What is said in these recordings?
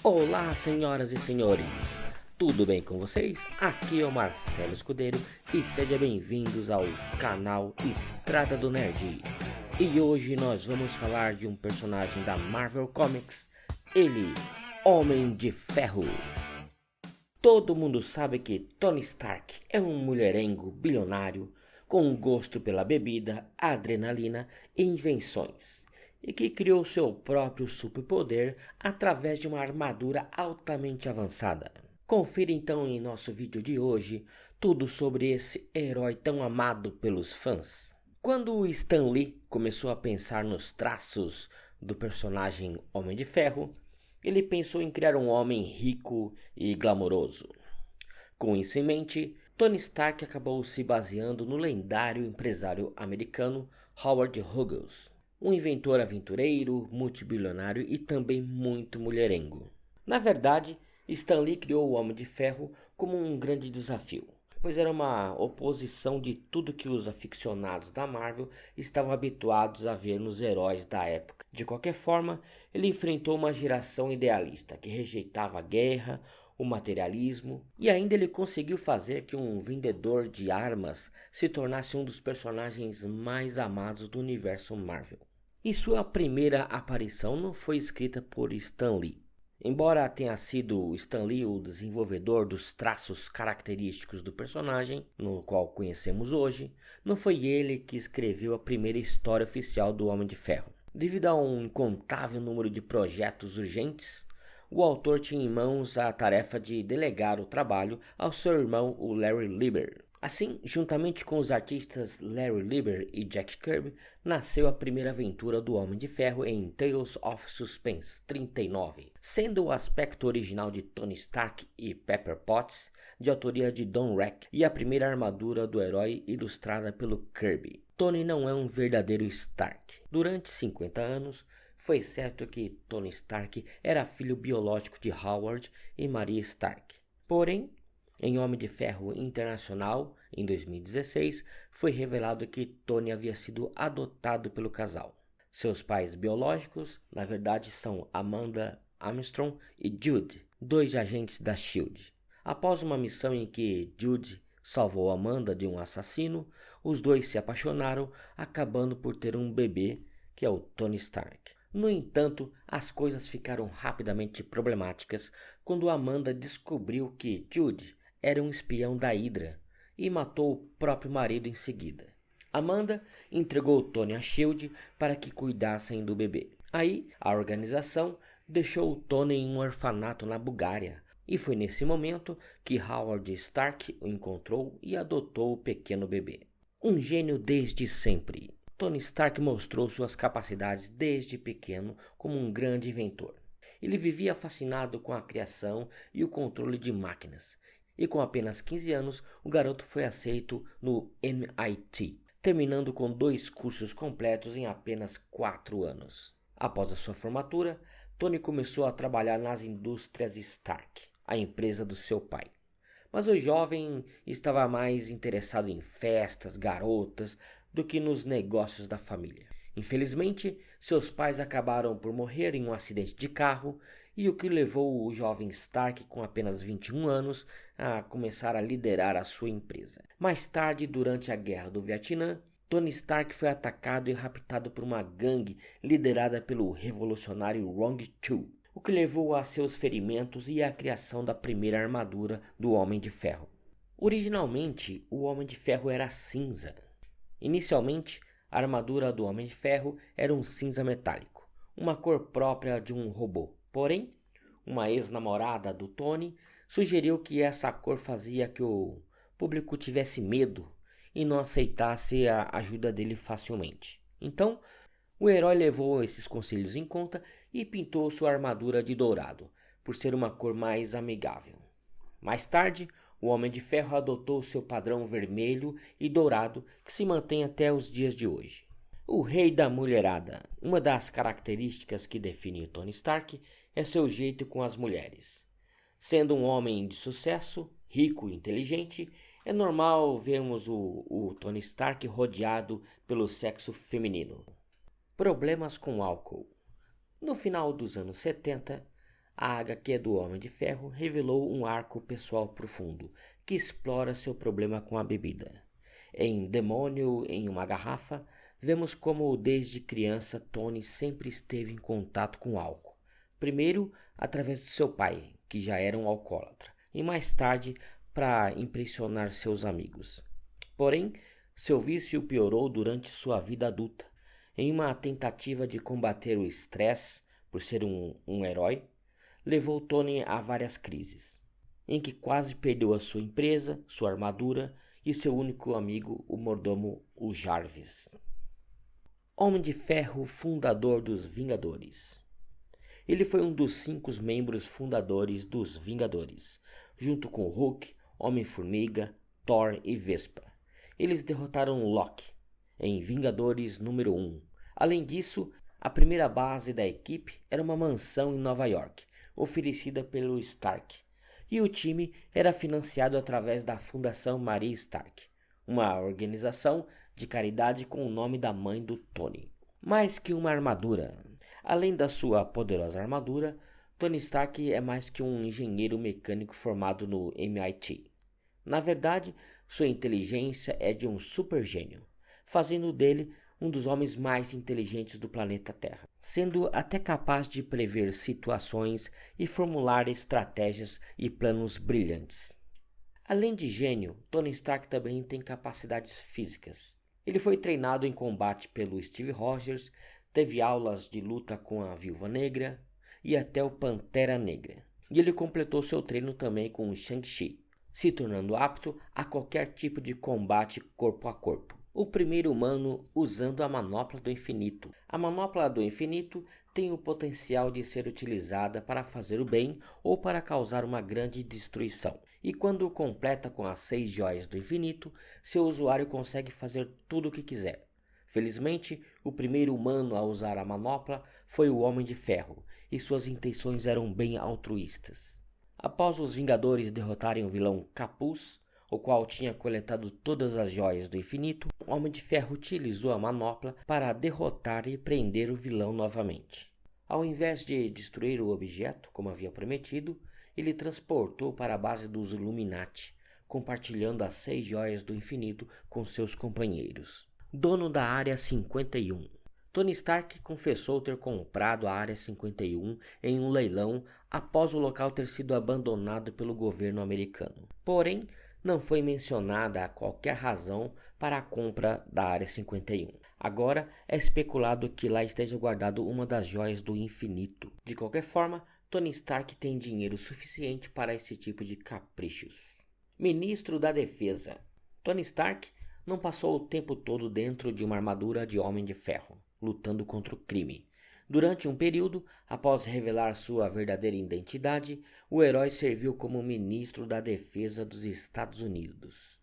Olá, senhoras e senhores, tudo bem com vocês? Aqui é o Marcelo Escudeiro e sejam bem-vindos ao canal Estrada do Nerd. E hoje nós vamos falar de um personagem da Marvel Comics, ele, Homem de Ferro. Todo mundo sabe que Tony Stark é um mulherengo bilionário com um gosto pela bebida, adrenalina e invenções, e que criou seu próprio superpoder através de uma armadura altamente avançada. Confira então em nosso vídeo de hoje tudo sobre esse herói tão amado pelos fãs. Quando Stan Lee começou a pensar nos traços do personagem Homem de Ferro, ele pensou em criar um homem rico e glamouroso. Com isso em mente, Tony Stark acabou se baseando no lendário empresário americano Howard Hughes, um inventor aventureiro, multibilionário e também muito mulherengo. Na verdade, Stan Lee criou o Homem de Ferro como um grande desafio, pois era uma oposição de tudo que os aficionados da Marvel estavam habituados a ver nos heróis da época. De qualquer forma, ele enfrentou uma geração idealista que rejeitava a guerra, o materialismo, e ainda ele conseguiu fazer que um vendedor de armas se tornasse um dos personagens mais amados do universo Marvel. E sua primeira aparição não foi escrita por Stan Lee. Embora tenha sido Stan Lee o desenvolvedor dos traços característicos do personagem, no qual conhecemos hoje, não foi ele que escreveu a primeira história oficial do Homem de Ferro. Devido a um incontável número de projetos urgentes, o autor tinha em mãos a tarefa de delegar o trabalho ao seu irmão, o Larry Lieber. Assim, juntamente com os artistas Larry Lieber e Jack Kirby, nasceu a primeira aventura do Homem de Ferro em Tales of Suspense 39, sendo o aspecto original de Tony Stark e Pepper Potts, de autoria de Don Reck, e a primeira armadura do herói ilustrada pelo Kirby. Tony não é um verdadeiro Stark. Durante 50 anos, foi certo que Tony Stark era filho biológico de Howard e Maria Stark. Porém, em Homem de Ferro Internacional, em 2016, foi revelado que Tony havia sido adotado pelo casal. Seus pais biológicos, na verdade, são Amanda Armstrong e Jude, dois agentes da SHIELD. Após uma missão em que Jude salvou Amanda de um assassino, os dois se apaixonaram, acabando por ter um bebê, que é o Tony Stark. No entanto, as coisas ficaram rapidamente problemáticas quando Amanda descobriu que Jude era um espião da Hydra e matou o próprio marido em seguida. Amanda entregou Tony a SHIELD para que cuidassem do bebê. Aí, a organização deixou o Tony em um orfanato na Bulgária, e foi nesse momento que Howard Stark o encontrou e adotou o pequeno bebê. Um gênio desde sempre, Tony Stark mostrou suas capacidades desde pequeno como um grande inventor. Ele vivia fascinado com a criação e o controle de máquinas, e com apenas 15 anos o garoto foi aceito no MIT, terminando com 2 cursos completos em apenas 4 anos. Após a sua formatura, Tony começou a trabalhar nas indústrias Stark, a empresa do seu pai. Mas o jovem estava mais interessado em festas, garotas, do que nos negócios da família. Infelizmente, seus pais acabaram por morrer em um acidente de carro, e o que levou o jovem Stark, com apenas 21 anos, a começar a liderar a sua empresa. Mais tarde, durante a Guerra do Vietnã, Tony Stark foi atacado e raptado por uma gangue liderada pelo revolucionário Wong Chu, o que levou a seus ferimentos e à criação da primeira armadura do Homem de Ferro. Originalmente, o Homem de Ferro era cinza. Inicialmente, a armadura do Homem de Ferro era um cinza metálico, uma cor própria de um robô. Porém, uma ex-namorada do Tony sugeriu que essa cor fazia que o público tivesse medo e não aceitasse a ajuda dele facilmente. Então, o herói levou esses conselhos em conta e pintou sua armadura de dourado, por ser uma cor mais amigável. Mais tarde, o Homem de Ferro adotou seu padrão vermelho e dourado que se mantém até os dias de hoje. O Rei da Mulherada. Uma das características que define Tony Stark é seu jeito com as mulheres. Sendo um homem de sucesso, rico e inteligente, É normal vermos o Tony Stark rodeado pelo sexo feminino. Problemas com álcool. No final dos anos 70, a HQ do Homem de Ferro revelou um arco pessoal profundo que explora seu problema com a bebida. Em Demônio em uma Garrafa, vemos como desde criança Tony sempre esteve em contato com álcool. Primeiro, através de seu pai, que já era um alcoólatra, e mais tarde para impressionar seus amigos. Porém, seu vício piorou durante sua vida adulta. Em uma tentativa de combater o estresse por ser um herói, levou Tony a várias crises, em que quase perdeu a sua empresa, sua armadura e seu único amigo, o mordomo, o Jarvis. Homem de Ferro, fundador dos Vingadores. Ele foi um dos 5 membros fundadores dos Vingadores, junto com Hulk, Homem-Formiga, Thor e Vespa. Eles derrotaram Loki em Vingadores número 1. Além disso, a primeira base da equipe era uma mansão em Nova York, oferecida pelo Stark, e o time era financiado através da Fundação Maria Stark, uma organização de caridade com o nome da mãe do Tony. Mais que uma armadura. Além da sua poderosa armadura, Tony Stark é mais que um engenheiro mecânico formado no MIT. Na verdade, sua inteligência é de um super gênio, fazendo dele um dos homens mais inteligentes do planeta Terra, sendo até capaz de prever situações e formular estratégias e planos brilhantes. Além de gênio, Tony Stark também tem capacidades físicas. Ele foi treinado em combate pelo Steve Rogers, teve aulas de luta com a Viúva Negra e até o Pantera Negra. E ele completou seu treino também com o Shang-Chi, se tornando apto a qualquer tipo de combate corpo a corpo. O primeiro humano usando a Manopla do Infinito. A Manopla do Infinito tem o potencial de ser utilizada para fazer o bem ou para causar uma grande destruição. E quando completa com as 6 joias do infinito, seu usuário consegue fazer tudo o que quiser. Felizmente, o primeiro humano a usar a manopla foi o Homem de Ferro, e suas intenções eram bem altruístas. Após os Vingadores derrotarem o vilão Capuz, o qual tinha coletado todas as joias do infinito, o Homem de Ferro utilizou a manopla para derrotar e prender o vilão novamente. Ao invés de destruir o objeto, como havia prometido, ele transportou para a base dos Illuminati, compartilhando as 6 joias do infinito com seus companheiros. Dono da Área 51. Tony Stark confessou ter comprado a Área 51 em um leilão após o local ter sido abandonado pelo governo americano. Porém, não foi mencionada qualquer razão para a compra da Área 51. Agora é especulado que lá esteja guardado uma das joias do infinito. De qualquer forma, Tony Stark tem dinheiro suficiente para esse tipo de caprichos. Ministro da Defesa. Tony Stark não passou o tempo todo dentro de uma armadura de Homem de Ferro, lutando contra o crime. Durante um período, após revelar sua verdadeira identidade, o herói serviu como ministro da Defesa dos Estados Unidos.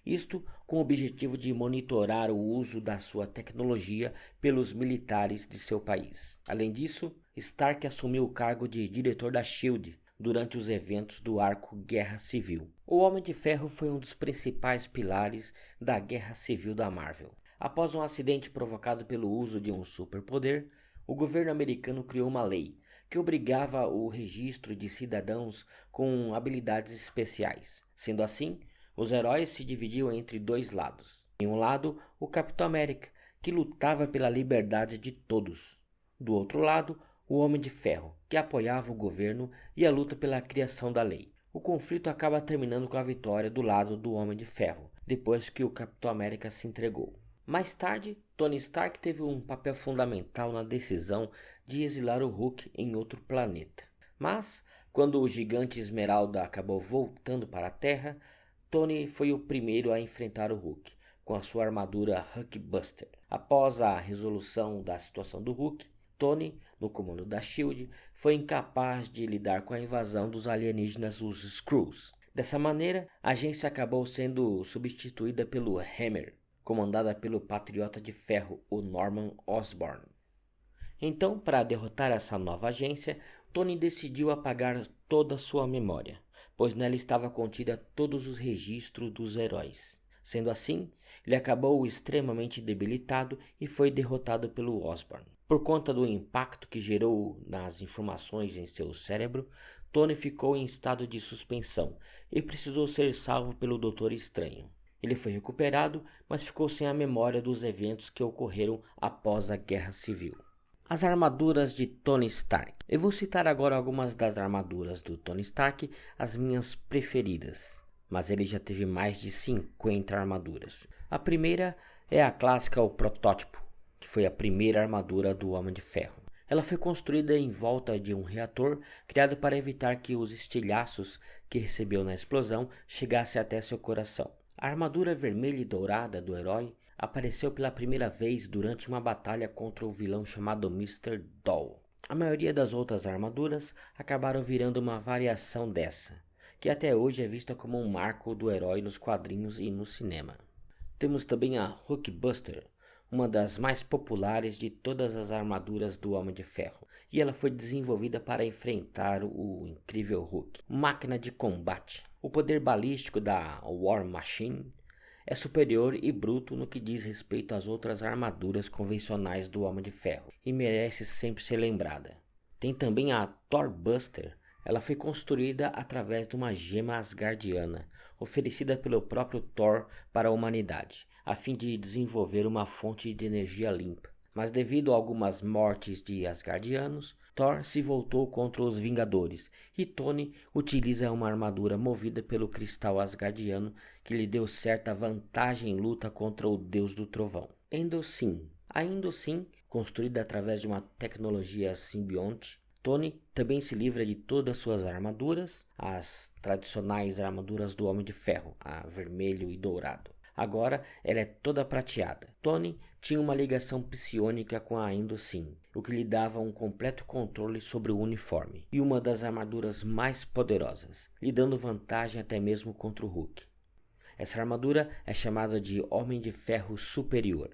Isto com o objetivo de monitorar o uso da sua tecnologia pelos militares de seu país. Além disso, Stark assumiu o cargo de diretor da SHIELD durante os eventos do arco Guerra Civil. O Homem de Ferro foi um dos principais pilares da Guerra Civil da Marvel. Após um acidente provocado pelo uso de um superpoder, o governo americano criou uma lei que obrigava o registro de cidadãos com habilidades especiais. Sendo assim, os heróis se dividiam entre 2 lados. Em um lado, o Capitão América, que lutava pela liberdade de todos. Do outro lado, o Homem de Ferro, que apoiava o governo e a luta pela criação da lei. O conflito acaba terminando com a vitória do lado do Homem de Ferro, depois que o Capitão América se entregou. Mais tarde, Tony Stark teve um papel fundamental na decisão de exilar o Hulk em outro planeta. Mas, quando o gigante Esmeralda acabou voltando para a Terra, Tony foi o primeiro a enfrentar o Hulk, com a sua armadura Hulkbuster. Após a resolução da situação do Hulk, Tony, no comando da SHIELD, foi incapaz de lidar com a invasão dos alienígenas, os Skrulls. Dessa maneira, a agência acabou sendo substituída pelo Hammer, comandada pelo Patriota de Ferro, o Norman Osborn. Então, para derrotar essa nova agência, Tony decidiu apagar toda sua memória, pois nela estava contida todos os registros dos heróis. Sendo assim, ele acabou extremamente debilitado e foi derrotado pelo Osborn. Por conta do impacto que gerou nas informações em seu cérebro, Tony ficou em estado de suspensão e precisou ser salvo pelo Doutor Estranho. Ele foi recuperado, mas ficou sem a memória dos eventos que ocorreram após a Guerra Civil. As armaduras de Tony Stark. Eu vou citar agora algumas das armaduras do Tony Stark, as minhas preferidas, mas ele já teve mais de 50 armaduras. A primeira é a clássica, o protótipo, que foi a primeira armadura do Homem de Ferro. Ela foi construída em volta de um reator criado para evitar que os estilhaços que recebeu na explosão chegassem até seu coração. A armadura vermelha e dourada do herói apareceu pela primeira vez durante uma batalha contra o vilão chamado Mr. Doll. A maioria das outras armaduras acabaram virando uma variação dessa, que até hoje é vista como um marco do herói nos quadrinhos e no cinema. Temos também a Hulkbuster, uma das mais populares de todas as armaduras do Homem de Ferro, e ela foi desenvolvida para enfrentar o incrível Hulk. Máquina de combate. O poder balístico da War Machine é superior e bruto no que diz respeito às outras armaduras convencionais do Homem de Ferro, e merece sempre ser lembrada. Tem também a Thor Buster. Ela foi construída através de uma gema asgardiana, oferecida pelo próprio Thor para a humanidade, a fim de desenvolver uma fonte de energia limpa. Mas devido a algumas mortes de asgardianos, Thor se voltou contra os Vingadores e Tony utiliza uma armadura movida pelo cristal asgardiano que lhe deu certa vantagem em luta contra o Deus do Trovão. Endosyn. A Endosyn, construída através de uma tecnologia simbionte, Tony também se livra de todas suas armaduras, as tradicionais armaduras do Homem de Ferro, a vermelho e dourado. Agora ela é toda prateada. Tony tinha uma ligação psionica com a Endosyn, o que lhe dava um completo controle sobre o uniforme, e uma das armaduras mais poderosas, lhe dando vantagem até mesmo contra o Hulk. Essa armadura é chamada de Homem de Ferro Superior.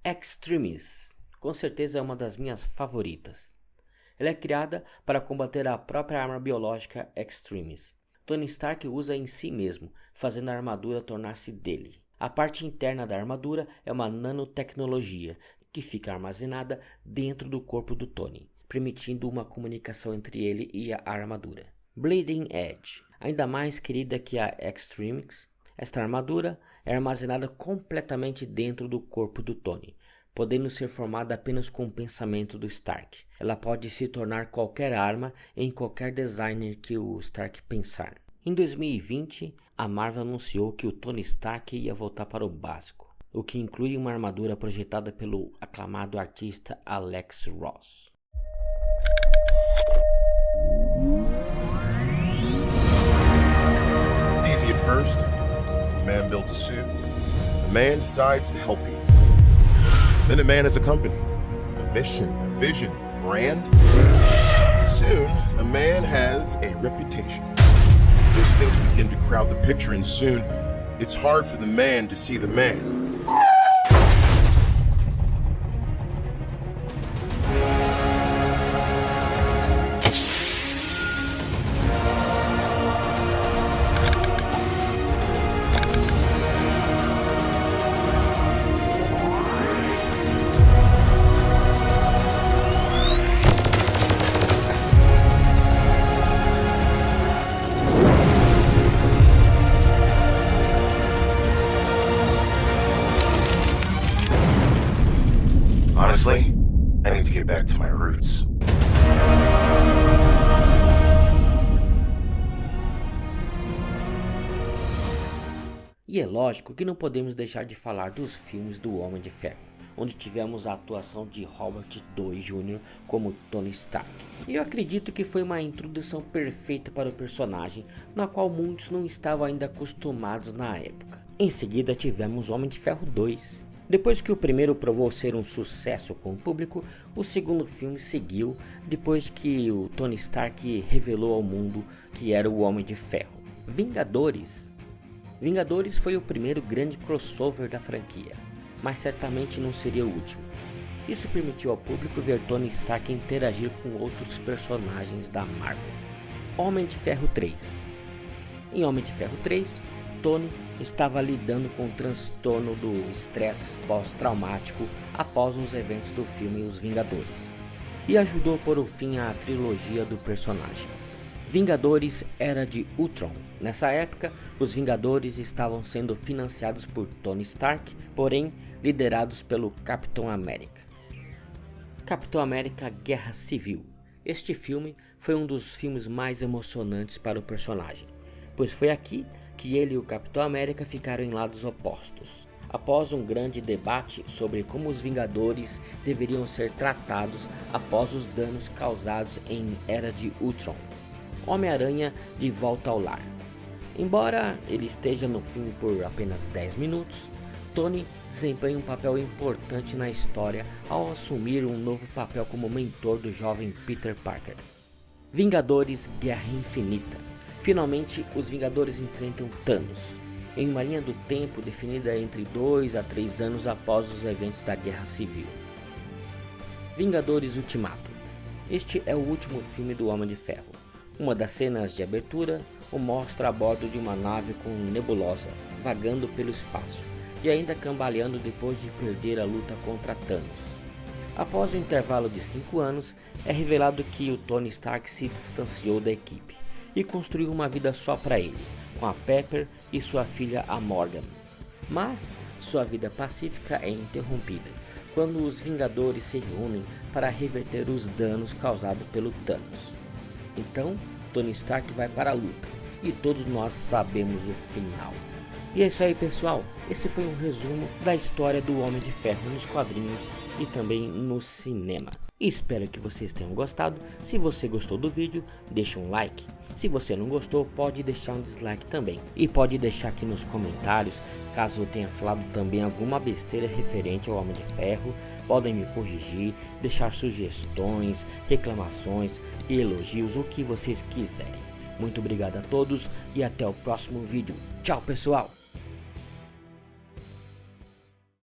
Extremis, com certeza é uma das minhas favoritas. Ela é criada para combater a própria arma biológica Extremis. Tony Stark usa em si mesmo, fazendo a armadura tornar-se dele. A parte interna da armadura é uma nanotecnologia que fica armazenada dentro do corpo do Tony, permitindo uma comunicação entre ele e a armadura. Bleeding Edge, ainda mais querida que a Extremis, esta armadura é armazenada completamente dentro do corpo do Tony, podendo ser formada apenas com o pensamento do Stark. Ela pode se tornar qualquer arma em qualquer designer que o Stark pensar. Em 2020, a Marvel anunciou que o Tony Stark ia voltar para o básico, o que inclui uma armadura projetada pelo aclamado artista Alex Ross. It's easy at first. A man builds a suit. A man decides to help people. Then a man has a company, a mission, a vision, a brand. And soon, a man has a reputation. Those things begin to crowd the picture, and soon, it's hard for the man to see the man. Honestly, I need to get back to my roots. E é lógico que não podemos deixar de falar dos filmes do Homem de Ferro, onde tivemos a atuação de Robert Downey Jr. como Tony Stark. E eu acredito que foi uma introdução perfeita para o personagem, na qual muitos não estavam ainda acostumados na época. Em seguida tivemos Homem de Ferro 2. Depois que o primeiro provou ser um sucesso com o público, o segundo filme seguiu depois que o Tony Stark revelou ao mundo que era o Homem de Ferro. Vingadores foi o primeiro grande crossover da franquia, mas certamente não seria o último. Isso permitiu ao público ver Tony Stark interagir com outros personagens da Marvel. Homem de Ferro 3. Em Homem de Ferro 3, Tony estava lidando com o transtorno do estresse pós-traumático após os eventos do filme Os Vingadores, e ajudou a pôr o fim à trilogia do personagem. Vingadores Era de Ultron. Nessa época, os Vingadores estavam sendo financiados por Tony Stark, porém liderados pelo Capitão América. Capitão América Guerra Civil. Este filme foi um dos filmes mais emocionantes para o personagem, pois foi aqui que ele e o Capitão América ficaram em lados opostos, após um grande debate sobre como os Vingadores deveriam ser tratados após os danos causados em Era de Ultron. Homem-Aranha de volta ao lar. Embora ele esteja no filme por apenas 10 minutos, Tony desempenha um papel importante na história ao assumir um novo papel como mentor do jovem Peter Parker. Vingadores Guerra Infinita. Finalmente, os Vingadores enfrentam Thanos, em uma linha do tempo definida entre 2 a 3 anos após os eventos da Guerra Civil. Vingadores Ultimato. Este é o último filme do Homem de Ferro. Uma das cenas de abertura o mostra a bordo de uma nave com nebulosa, vagando pelo espaço e ainda cambaleando depois de perder a luta contra Thanos. Após um intervalo de 5 anos, é revelado que o Tony Stark se distanciou da equipe e construiu uma vida só para ele, com a Pepper e sua filha a Morgan. Mas sua vida pacífica é interrompida quando os Vingadores se reúnem para reverter os danos causados pelo Thanos. Então, Tony Stark vai para a luta, e todos nós sabemos o final. E é isso aí, pessoal, esse foi um resumo da história do Homem de Ferro nos quadrinhos e também no cinema. Espero que vocês tenham gostado. Se você gostou do vídeo, deixa um like. Se você não gostou, pode deixar um dislike também. E pode deixar aqui nos comentários, caso eu tenha falado também alguma besteira referente ao Homem de Ferro. Podem me corrigir, deixar sugestões, reclamações e elogios, o que vocês quiserem. Muito obrigado a todos e até o próximo vídeo. Tchau, pessoal!